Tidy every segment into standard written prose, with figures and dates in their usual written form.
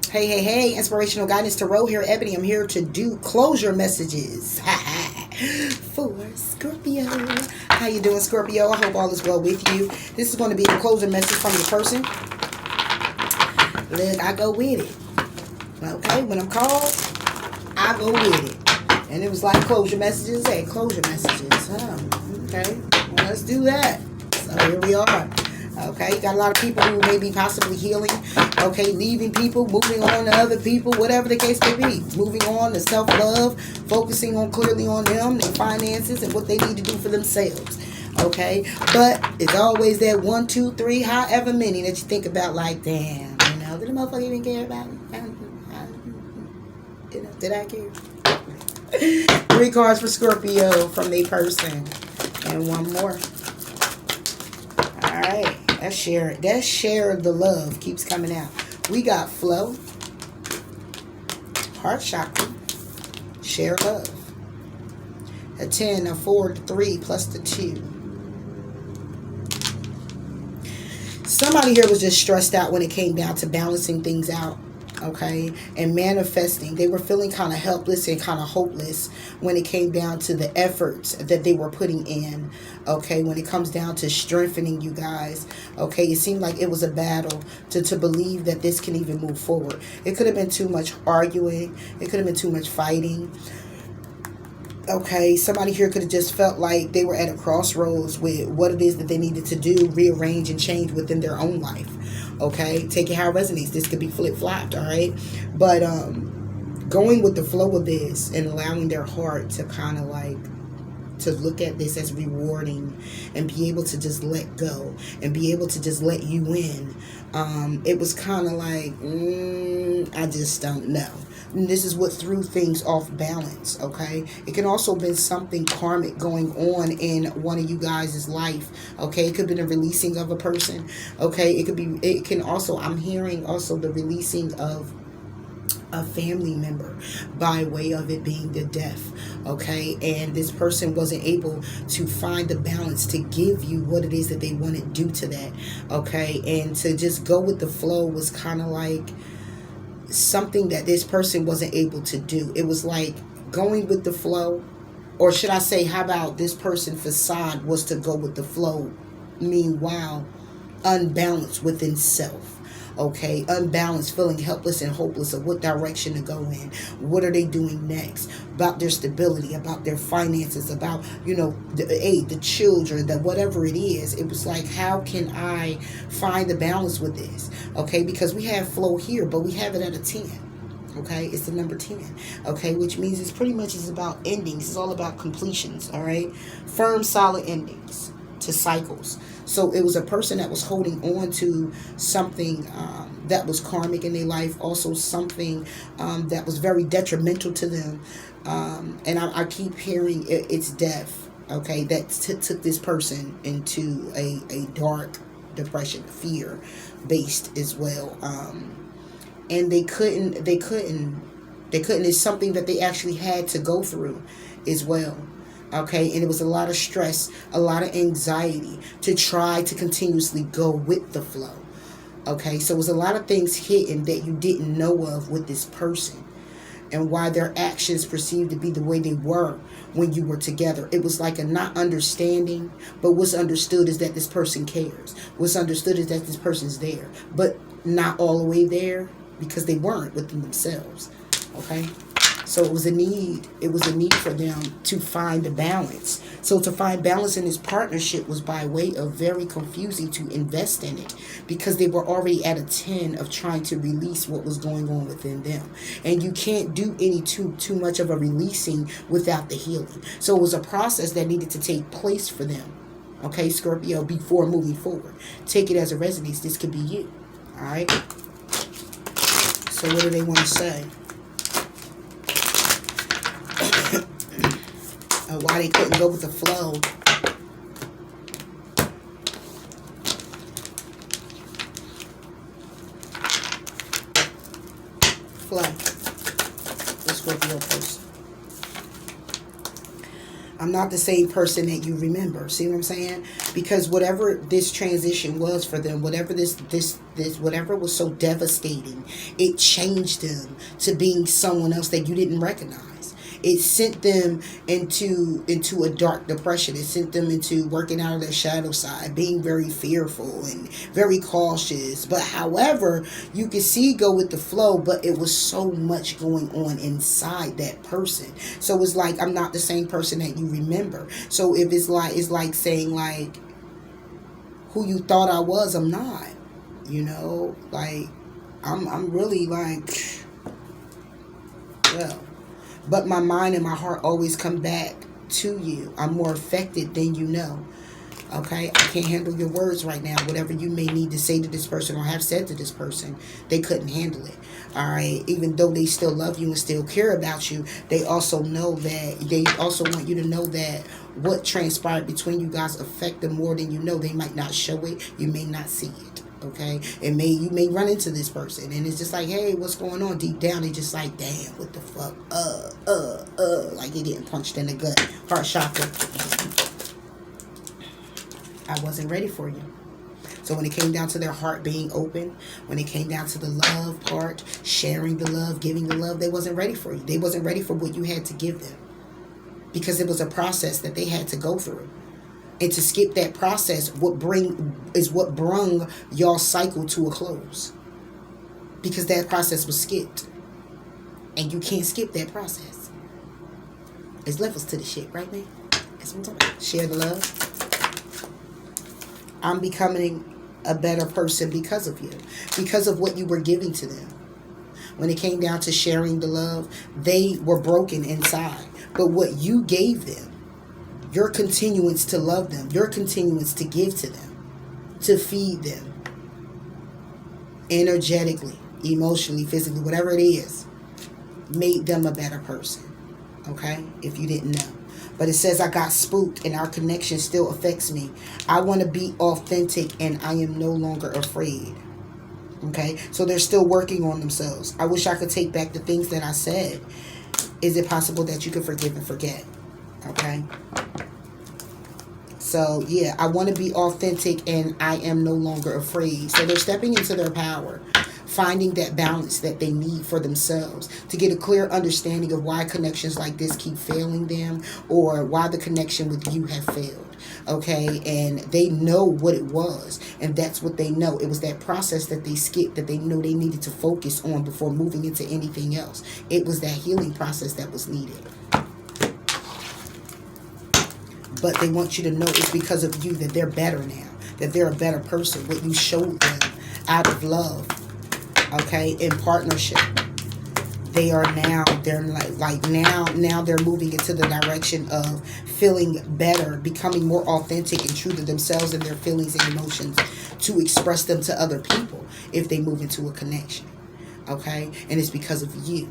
Hey, hey, hey, inspirational guidance tarot here, Ebony. I'm here to do closure messages for Scorpio. How you doing, Scorpio? I hope all is well with you. This is going to be a closure message from your person. Look, I go with it. Okay, when I'm called, I go with it. And it was like closure messages. Hey, closure messages. Okay, well, let's do that. So here we are. Okay, got a lot of people who may be possibly healing. Okay, leaving people, moving on to other people, whatever the case may be. Moving on to self-love, focusing on clearly on them, their finances, and what they need to do for themselves. Okay, but it's always that 1, 2, 3, however many that you think about. Like, damn, did the motherfucker even care about me? Did I care? 3 cards for Scorpio from their person, and 1 more. All right. That share the love keeps coming out. We got flow, heart chakra, share love. A 10, a 4, 3 plus the 2. Somebody here was just stressed out when it came down to balancing things out. Okay, and manifesting. They were feeling kind of helpless and kind of hopeless when it came down to the efforts that they were putting in. Okay, when it comes down to strengthening you guys. Okay, it seemed like it was a battle to believe that this can even move forward. It could have been too much arguing. It could have been too much fighting. Okay, somebody here could have just felt like they were at a crossroads with what it is that they needed to do, rearrange and change within their own life. Okay, take it how it resonates. This could be flip-flopped, all right? But going with the flow of this and allowing their heart to kind of like to look at this as rewarding and be able to just let go and be able to just let you in. It was kind of like, I just don't know. And this is what threw things off balance, okay? It can also been something karmic going on in one of you guys' life, okay? It could have been a releasing of a person, okay? It can also, I'm hearing also the releasing of a family member by way of it being the death, okay? And this person wasn't able to find the balance to give you what it is that they wanted due to that, okay? And to just go with the flow was kind of like something that this person wasn't able to do. It was like going with the flow, or should I say, how about this person's facade was to go with the flow, meanwhile unbalanced within self. Okay, unbalanced, feeling helpless and hopeless of what direction to go in. What are they doing next? About their stability, about their finances, about, the children, that whatever it is. It was like, how can I find the balance with this? Okay, because we have flow here, but we have it at a 10. Okay, it's the number 10. Okay, which means it's pretty much is about endings. It's all about completions, all right? Firm, solid endings to cycles. So it was a person that was holding on to something that was karmic in their life, also something that was very detrimental to them. And I keep hearing it's death, okay, that took this person into a dark depression, fear based as well. And they couldn't, it's something that they actually had to go through as well. Okay, and it was a lot of stress, a lot of anxiety to try to continuously go with the flow. Okay, so it was a lot of things hidden that you didn't know of with this person and why their actions perceived to be the way they were when you were together. It was like a not understanding, but what's understood is that this person cares. What's understood is that this person's there, but not all the way there because they weren't within themselves. Okay. So it was a need. It was a need for them to find a balance. So to find balance in this partnership was by way of very confusing to invest in it because they were already at a 10 of trying to release what was going on within them. And you can't do any too much of a releasing without the healing. So it was a process that needed to take place for them. Okay, Scorpio, before moving forward. Take it as a resonance. This could be you. All right. So what do they want to say? Why they couldn't go with the flow. Flow. The Scorpio person. I'm not the same person that you remember. See what I'm saying? Because whatever this transition was for them, whatever this whatever was so devastating, it changed them to being someone else that you didn't recognize. It sent them into a dark depression. It sent them into working out of their shadow side, being very fearful and very cautious. But however, you could see go with the flow, but it was so much going on inside that person. So it's like, I'm not the same person that you remember. So if it's like saying like, who you thought I was, I'm not. You know, like I'm really like, well. But my mind and my heart always come back to you. I'm more affected than you know. Okay? I can't handle your words right now. Whatever you may need to say to this person or have said to this person, they couldn't handle it. All right? Even though they still love you and still care about you, they also know that, they also want you to know that what transpired between you guys affect them more than you know. They might not show it. You may not see it. Okay, you may run into this person and it's just like, hey, what's going on? Deep down they just like, damn, what the fuck, like they getting punched in the gut. Heart chakra. I wasn't ready for you. So when it came down to their heart being open, when it came down to the love part, sharing the love, giving the love, they wasn't ready for you. They wasn't ready for what you had to give them, because it was a process that they had to go through. And to skip that process what brung y'all cycle to a close. Because that process was skipped. And you can't skip that process. There's levels to the shit, right, man? That's what I'm talking about. Share the love. I'm becoming a better person because of you. Because of what you were giving to them. When it came down to sharing the love, they were broken inside. But what you gave them, your continuance to love them, your continuance to give to them, to feed them, energetically, emotionally, physically, whatever it is, made them a better person. Okay? If you didn't know. But it says, I got spooked and our connection still affects me. I want to be authentic and I am no longer afraid. Okay? So they're still working on themselves. I wish I could take back the things that I said. Is it possible that you can forgive and forget? Okay? So, yeah, I want to be authentic and I am no longer afraid. So they're stepping into their power, finding that balance that they need for themselves to get a clear understanding of why connections like this keep failing them or why the connection with you have failed. Okay, and they know what it was, and that's what they know. It was that process that they skipped, that they know they needed to focus on before moving into anything else. It was that healing process that was needed. But they want you to know it's because of you that they're better now. That they're a better person. What you showed them out of love. Okay? In partnership. They are now, they're now they're moving into the direction of feeling better. Becoming more authentic and true to themselves and their feelings and emotions. To express them to other people. If they move into a connection. Okay? And it's because of you.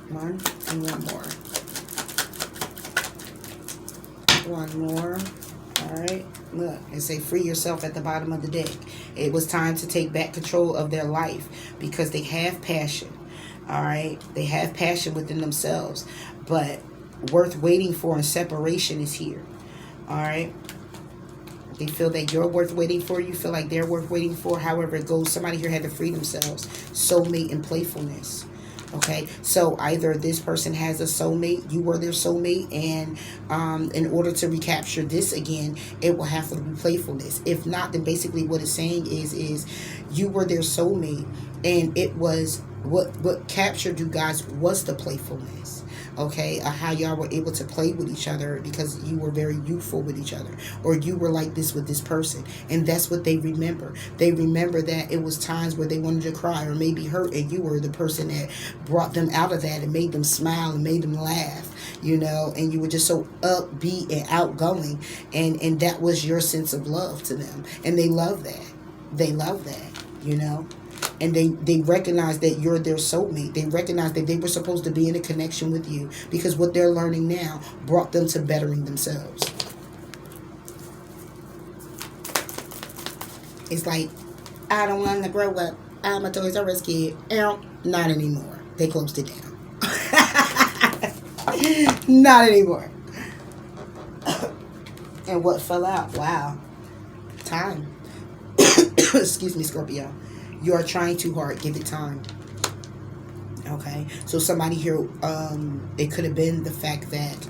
One and one more. One more. All right. Look, and say free yourself at the bottom of the deck. It was time to take back control of their life because they have passion. All right. They have passion within themselves, but worth waiting for and separation is here. All right. They feel that you're worth waiting for. You feel like they're worth waiting for. However it goes, somebody here had to free themselves. Soulmate and playfulness. Okay, so either this person has a soulmate, you were their soulmate, and in order to recapture this again, it will have to be playfulness. If not, then basically what it's saying is you were their soulmate, and it was what captured you guys was the playfulness. Okay, how y'all were able to play with each other because you were very youthful with each other, or you were like this with this person, and that's what they remember. They remember that it was times where they wanted to cry or maybe hurt, and you were the person that brought them out of that and made them smile and made them laugh, you know, and you were just so upbeat and outgoing, and that was your sense of love to them, and they love that. They love that, you know. And they recognize that you're their soulmate. They recognize that they were supposed to be in a connection with you because what they're learning now brought them to bettering themselves. It's like, I don't want to grow up. I'm a Toys R Us kid. Not anymore. They closed it down. Not anymore. And what fell out? Wow. Time. Excuse me, Scorpio. You are trying too hard. Give it time. Okay. So somebody here, it could have been the fact that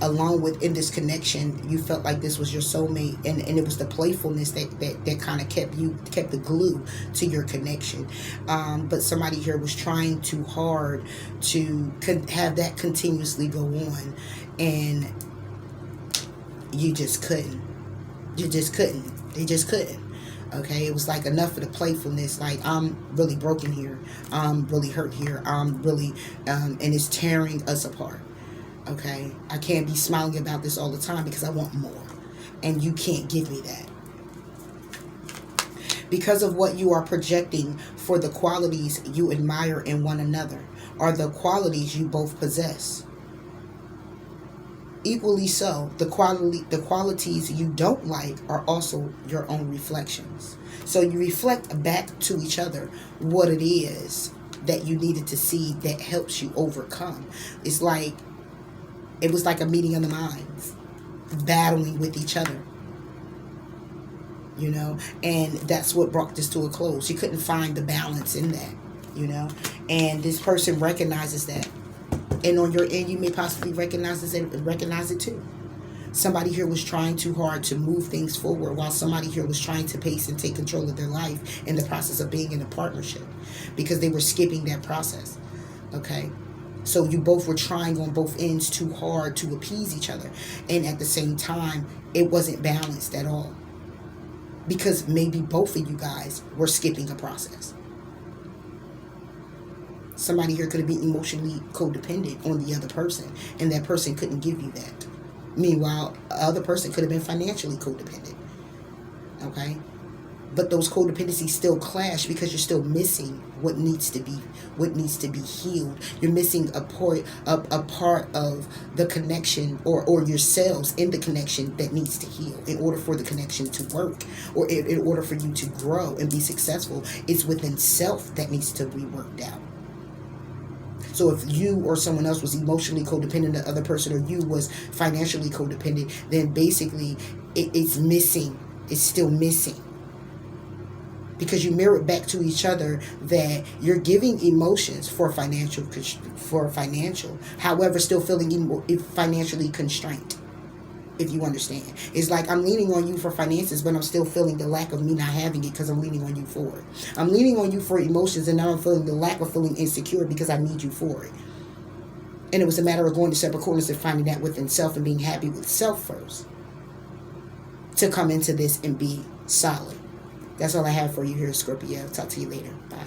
along with in this connection, you felt like this was your soulmate, and it was the playfulness that kind of kept the glue to your connection. But somebody here was trying too hard to have that continuously go on, and you just couldn't. You just couldn't. They just couldn't. Okay, it was like enough of the playfulness. Like, I'm really broken here. I'm really hurt here. I'm really, and it's tearing us apart. Okay, I can't be smiling about this all the time because I want more, and you can't give me that. Because of what you are projecting for the qualities you admire in one another are the qualities you both possess. Equally so, the qualities you don't like are also your own reflections. So you reflect back to each other what it is that you needed to see that helps you overcome. It's like, it was like a meeting of the minds, battling with each other. You know, and that's what brought this to a close. You couldn't find the balance in that, you know, and this person recognizes that. And on your end, you may possibly recognize it too. Somebody here was trying too hard to move things forward, while somebody here was trying to pace and take control of their life in the process of being in a partnership, because they were skipping that process. Okay, so you both were trying on both ends too hard to appease each other, and at the same time, it wasn't balanced at all, because maybe both of you guys were skipping a process. Somebody here could have been emotionally codependent on the other person, and that person couldn't give you that. Meanwhile, the other person could have been financially codependent. Okay? But those codependencies still clash because you're still missing what needs to be healed. You're missing a part of the connection, or yourselves in the connection that needs to heal in order for the connection to work, or in order for you to grow and be successful. It's within self that needs to be worked out. So if you or someone else was emotionally codependent on the other person, or you was financially codependent, then basically it's missing. It's still missing. Because you mirror back to each other that you're giving emotions for financial, however, still feeling financially constrained. If you understand, it's like I'm leaning on you for finances, but I'm still feeling the lack of me not having it because I'm leaning on you for it. I'm leaning on you for emotions, and now I'm feeling the lack of feeling insecure because I need you for it. And it was a matter of going to separate corners and finding that within self and being happy with self first to come into this and be solid. That's all I have for you here, Scorpio. Talk to you later. Bye.